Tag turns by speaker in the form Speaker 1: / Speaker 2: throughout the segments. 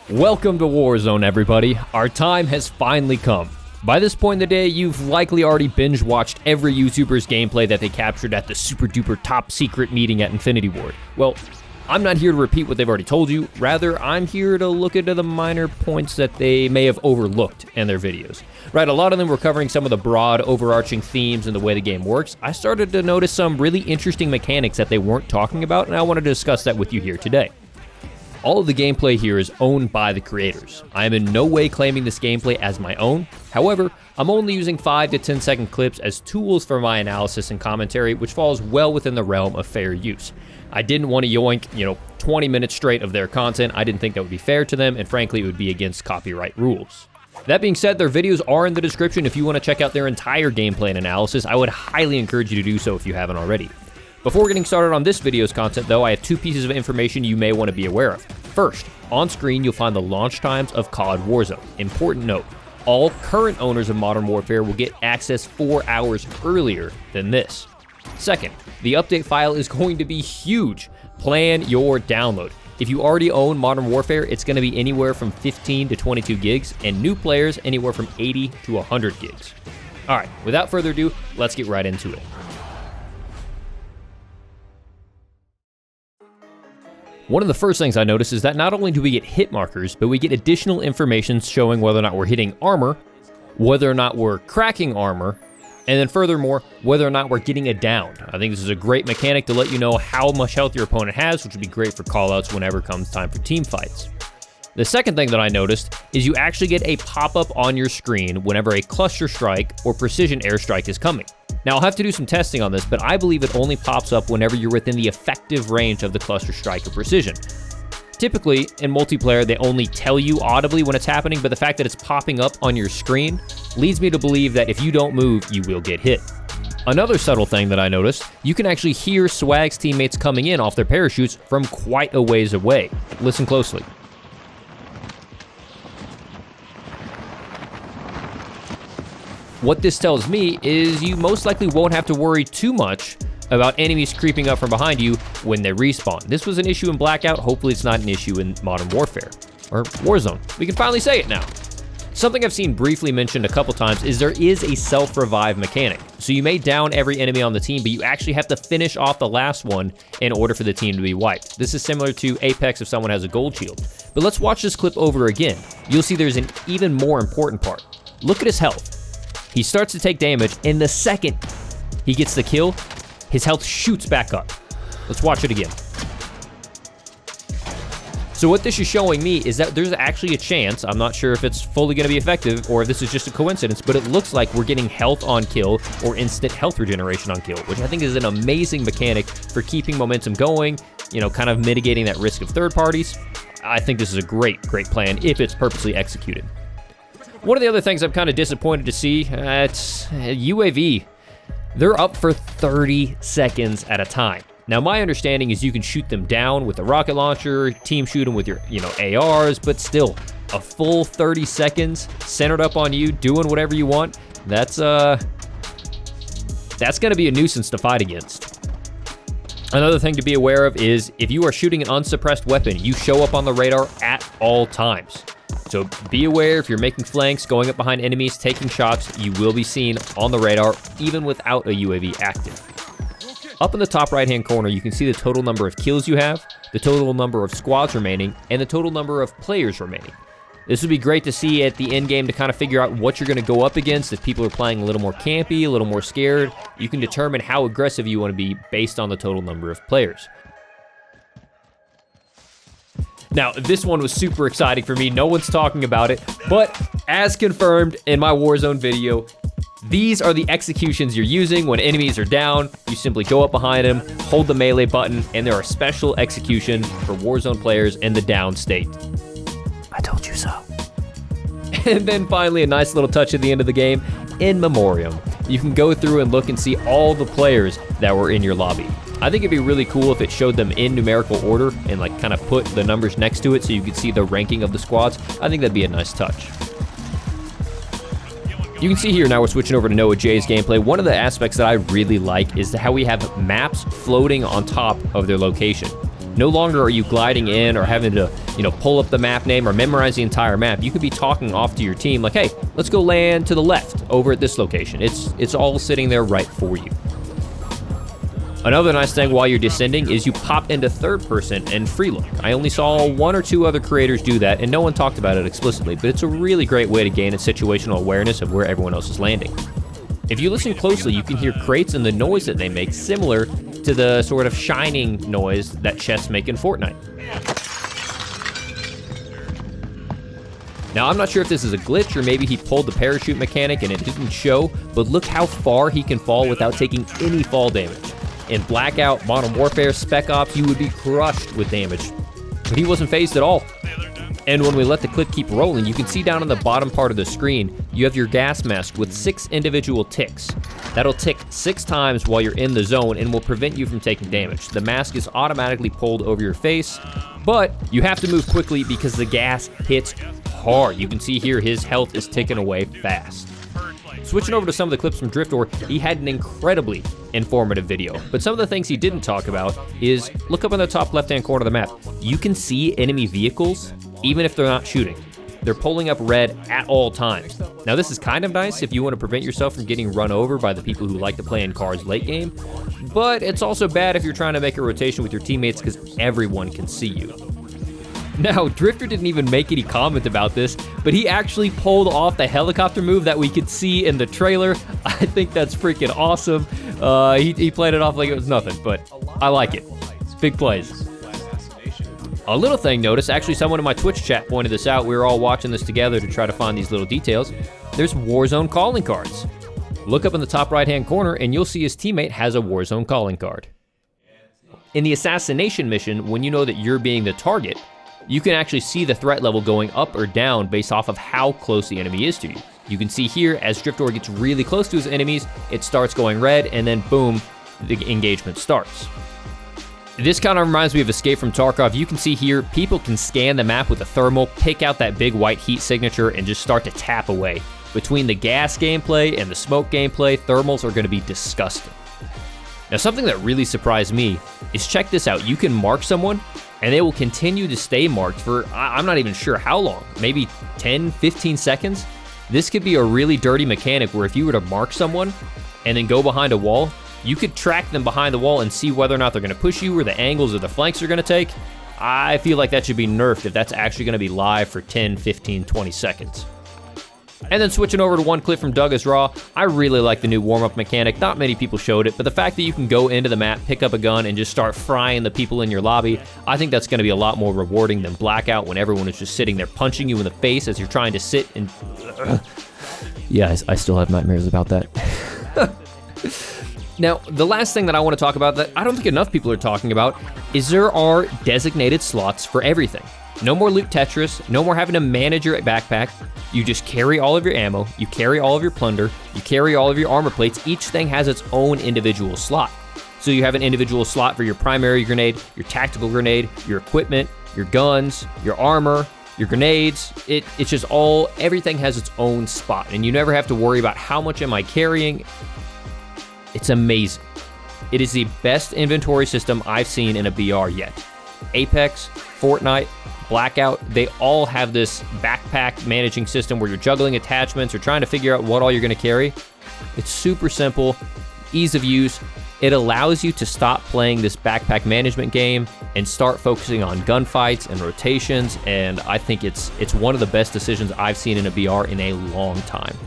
Speaker 1: Welcome to Warzone, everybody. Our time has finally come. By this point in the day, you've likely already binge-watched every YouTuber's gameplay that they captured at the super-duper top-secret meeting at Infinity Ward. Well, I'm not here to repeat what they've already told you. Rather, I'm here to look into the minor points that they may have overlooked in their videos. Right, a lot of them were covering some of the broad, overarching themes and the way the game works. I started to notice some really interesting mechanics that they weren't talking about, and I wanted to discuss that with you here today. All of the gameplay here is owned by the creators. I am in no way claiming this gameplay as my own. However, I'm only using 5 to 10 second clips as tools for my analysis and commentary, which falls well within the realm of fair use. I didn't want to yoink, 20 minutes straight of their content. I didn't think that would be fair to them, and frankly, it would be against copyright rules. That being said, their videos are in the description. If you want to check out their entire gameplay and analysis, I would highly encourage you to do so if you haven't already. Before getting started on this video's content, though, I have 2 pieces of information you may want to be aware of. First, on screen, you'll find the launch times of COD Warzone. Important note, all current owners of Modern Warfare will get access 4 hours earlier than this. Second, the update file is going to be huge. Plan your download. If you already own Modern Warfare, it's going to be anywhere from 15 to 22 gigs, and new players anywhere from 80 to 100 gigs. All right, without further ado, let's get right into it. One of the first things I noticed is that not only do we get hit markers, but we get additional information showing whether or not we're hitting armor, whether or not we're cracking armor, and then furthermore, whether or not we're getting a down. I think this is a great mechanic to let you know how much health your opponent has, which would be great for callouts whenever it comes time for team fights. The second thing that I noticed is you actually get a pop-up on your screen whenever a cluster strike or precision airstrike is coming. Now, I'll have to do some testing on this, but I believe it only pops up whenever you're within the effective range of the cluster strike or precision. Typically, in multiplayer, they only tell you audibly when it's happening, but the fact that it's popping up on your screen leads me to believe that if you don't move, you will get hit. Another subtle thing that I noticed, you can actually hear Swag's teammates coming in off their parachutes from quite a ways away. Listen closely. What this tells me is you most likely won't have to worry too much about enemies creeping up from behind you when they respawn. This was an issue in Blackout. Hopefully it's not an issue in Modern Warfare, or Warzone. We can finally say it now. Something I've seen briefly mentioned a couple times is there is a self-revive mechanic. So you may down every enemy on the team, but you actually have to finish off the last one in order for the team to be wiped. This is similar to Apex if someone has a gold shield. But let's watch this clip over again. You'll see there's an even more important part. Look at his health. He starts to take damage, and the second he gets the kill, his health shoots back up. Let's watch it again. So what this is showing me is that there's actually a chance, I'm not sure if it's fully going to be effective or if this is just a coincidence, but it looks like we're getting health on kill or instant health regeneration on kill, which I think is an amazing mechanic for keeping momentum going, kind of mitigating that risk of third parties. I think this is a great plan if it's purposely executed. One of the other things I'm kind of disappointed to see, it's UAV. They're up for 30 seconds at a time. Now, my understanding is you can shoot them down with a rocket launcher, team shoot them with your, ARs, but still, a full 30 seconds centered up on you, doing whatever you want, that's going to be a nuisance to fight against. Another thing to be aware of is if you are shooting an unsuppressed weapon, you show up on the radar at all times. So be aware if you're making flanks, going up behind enemies, taking shots, you will be seen on the radar even without a UAV active. Up in the top right-hand corner, you can see the total number of kills you have, the total number of squads remaining, and the total number of players remaining. This would be great to see at the end game to kind of figure out what you're going to go up against. If people are playing a little more campy, a little more scared, you can determine how aggressive you want to be based on the total number of players. Now, this one was super exciting for me. No one's talking about it, but as confirmed in my Warzone video, these are the executions you're using when enemies are down. You simply go up behind them, hold the melee button, and there are special executions for Warzone players in the down state. I told you so. And then finally, a nice little touch at the end of the game, in memoriam. You can go through and look and see all the players that were in your lobby. I think it'd be really cool if it showed them in numerical order and kind of put the numbers next to it so you could see the ranking of the squads. I think that'd be a nice touch. You can see here now we're switching over to Noah J's gameplay. One of the aspects that I really like is how we have maps floating on top of their location. No longer are you gliding in or having to, pull up the map name or memorize the entire map. You could be talking off to your team like, hey, let's go land to the left over at this location. It's all sitting there right for you. Another nice thing while you're descending is you pop into third person and free look. I only saw 1 or 2 other creators do that, and no one talked about it explicitly, but it's a really great way to gain a situational awareness of where everyone else is landing. If you listen closely, you can hear crates and the noise that they make similar to the sort of shining noise that chests make in Fortnite. Now, I'm not sure if this is a glitch or maybe he pulled the parachute mechanic and it didn't show, but look how far he can fall without taking any fall damage. In Blackout, Modern Warfare, Spec Ops, you would be crushed with damage, but he wasn't phased at all. And when we let the clip keep rolling, you can see down on the bottom part of the screen, you have your gas mask with 6 individual ticks. That'll tick 6 times while you're in the zone and will prevent you from taking damage. The mask is automatically pulled over your face, but you have to move quickly because the gas hits hard. You can see here his health is ticking away fast. Switching over to some of the clips from Driftor, he had an incredibly informative video, but some of the things he didn't talk about is, look up in the top left-hand corner of the map. You can see enemy vehicles even if they're not shooting. They're pulling up red at all times. Now this is kind of nice if you want to prevent yourself from getting run over by the people who like to play in cars late game, but it's also bad if you're trying to make a rotation with your teammates because everyone can see you. Now, Drifter didn't even make any comment about this, but he actually pulled off the helicopter move that we could see in the trailer. I think that's freaking awesome. He played it off like it was nothing, but I like it. Big plays. A little thing noticed, actually someone in my Twitch chat pointed this out. We were all watching this together to try to find these little details. There's Warzone calling cards. Look up in the top right-hand corner and you'll see his teammate has a Warzone calling card. In the assassination mission, when you know that you're being the target, you can actually see the threat level going up or down based off of how close the enemy is to you. You can see here, as Driftor gets really close to his enemies, it starts going red, and then boom, the engagement starts. This kind of reminds me of Escape from Tarkov. You can see here, people can scan the map with a thermal, pick out that big white heat signature, and just start to tap away. Between the gas gameplay and the smoke gameplay, thermals are going to be disgusting. Now, something that really surprised me is, check this out. You can mark someone, and they will continue to stay marked for, I'm not even sure how long, maybe 10, 15 seconds. This could be a really dirty mechanic where if you were to mark someone and then go behind a wall, you could track them behind the wall and see whether or not they're gonna push you or the angles or the flanks are gonna take. I feel like that should be nerfed if that's actually gonna be live for 10, 15, 20 seconds. And then switching over to one clip from Doug is Raw, I really like the new warm-up mechanic. Not many people showed it, but the fact that you can go into the map, pick up a gun, and just start frying the people in your lobby, I think that's going to be a lot more rewarding than Blackout when everyone is just sitting there punching you in the face as you're trying to sit and... Yeah, I still have nightmares about that. Now, the last thing that I want to talk about that I don't think enough people are talking about is there are designated slots for everything. No more loot Tetris, no more having to manage your backpack. You just carry all of your ammo, you carry all of your plunder, you carry all of your armor plates. Each thing has its own individual slot. So you have an individual slot for your primary grenade, your tactical grenade, your equipment, your guns, your armor, your grenades. It's just everything has its own spot, and you never have to worry about how much am I carrying. It's amazing. It is the best inventory system I've seen in a BR yet. Apex, Fortnite, Blackout, they all have this backpack managing system where you're juggling attachments or trying to figure out what all you're going to carry. It's super simple, ease of use. It allows you to stop playing this backpack management game and start focusing on gunfights and rotations, and I think it's one of the best decisions I've seen in a BR in a long time.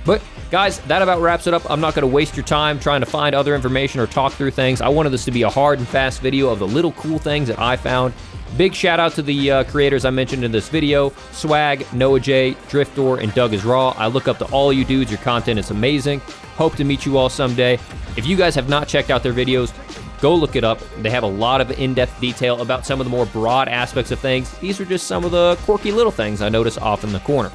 Speaker 1: But guys, that about wraps it up. I'm not going to waste your time trying to find other information or talk through things. I wanted this to be a hard and fast video of the little cool things that I found. Big shout out to the creators I mentioned in this video: Swag, Noah J, Driftor, and Doug is Raw. I look up to all you dudes. Your content is amazing. Hope to meet you all someday. If you guys have not checked out their videos, go look it up. They have a lot of in-depth detail about some of the more broad aspects of things. These are just some of the quirky little things I notice off in the corner.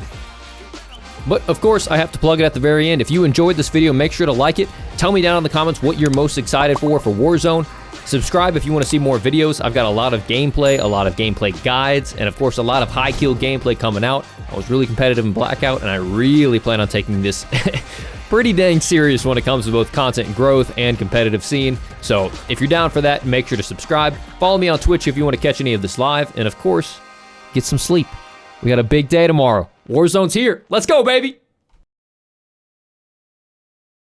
Speaker 1: But of course, I have to plug it at the very end. If you enjoyed this video, make sure to like it. Tell me down in the comments what you're most excited for Warzone. Subscribe if you want to see more videos. I've got a lot of gameplay, a lot of gameplay guides, and of course a lot of high kill gameplay coming out. I was really competitive in Blackout, and I really plan on taking this pretty dang serious when it comes to both content growth and competitive scene. So if you're down for that, make sure to subscribe. Follow me on Twitch if you want to catch any of this live. And of course, get some sleep. We got a big day tomorrow. Warzone's here. Let's go, baby.